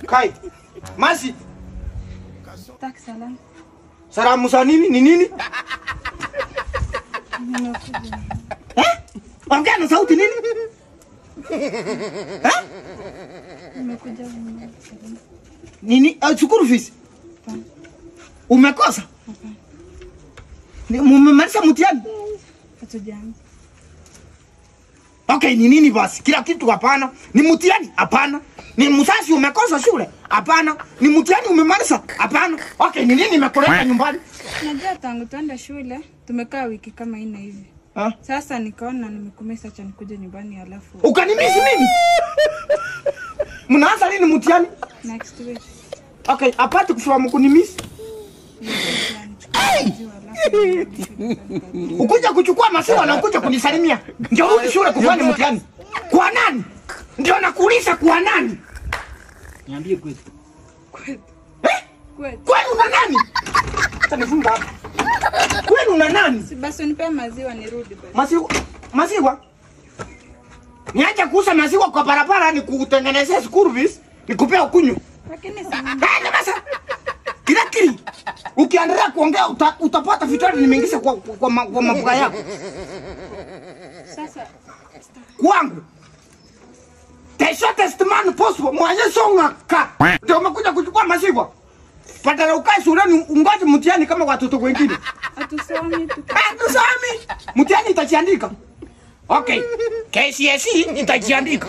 Kai. Masi. Tak salam. Salamu za nini? Ni nini? Ongea na sauti nini? Nimekuja nini? Chukuru fees. Umekosa? Ni mmemaliza mtihani? Hatujani. Okay, ni nini basi? Kila kitu hapana. Ni mtihani? Hapana. Ni msasi umekosa shule? Hapana. Ni mtihani umemaliza? Hapana. Okay, ni nini nimekuleta nyumbani? Najua tangu tuende shule tumekaa wiki kama 4 hivi. Sasa nikaona nimekumisa cha nikuje nyumbani alafu. Ukanimisi mimi? Mnaanza lini mtihani? Next week. Okay, apart from kunimisi. Ukuja kuchukua maziwa na ukuja kunisalimia. Ndio rudi shule kufanya mtihani. Kwa nani? Ndio nakuuliza kwa nani? Niambie kweli. Kweli. Kweli una nani? Sasa nifunga hapa. Kweli una nani? Si basi unipe maziwa nirudi basi. Maziwa? Niache kuuza maziwa kwa barabara ni kutengenezea school fees, nikupea ukunywe. Lakini si basa. Kile. Ukiendelea kuongea utapata vitani nimeingiza kwa mabuga yako. Sasa kwangu. The shortest man possible mwenye songa ka. Ndio umekuja kuchukua maziwa. Badala ukae shuleni ungoje mtihani kama watoto wengine. Hatusomi mtihani itajiandika. Okay. KCSE itajiandika.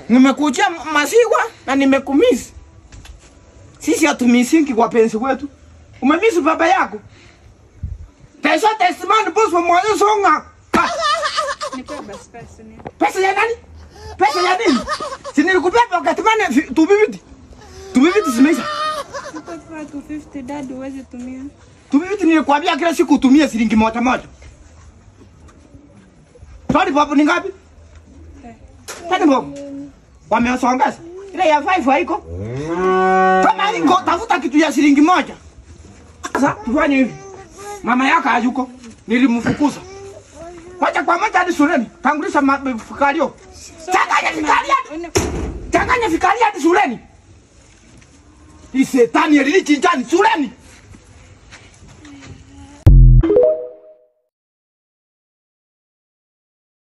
Nimekuja maziwa na nimekumisi. Sisi hatumisingi kwa penzi wetu. Umemisi baba yako. The shortest man possible mwenye songa ka. Nipe basi pesa ni. Pesa ya nani? Pesa ya nini? Si nilikupea wakati mane tubibiti zimeisha. Nipe 250 dad uweze tumia. Tubibiti nilikwambia kila siku utumie shilingi moja. Sorry baba ni ngapi? Tani baba. Wameosongeza. Ile ya 5 haiko. Kama iko tafuta kitu ya shilingi moja. Sasa tufanye hivi. Mama yako hayuko. Nilimfukuza. Wacha kwa moja hadi shuleni. Tangulisha fikario. Changanya fikaria hadi shuleni. Hii setani ilichinjani shuleni.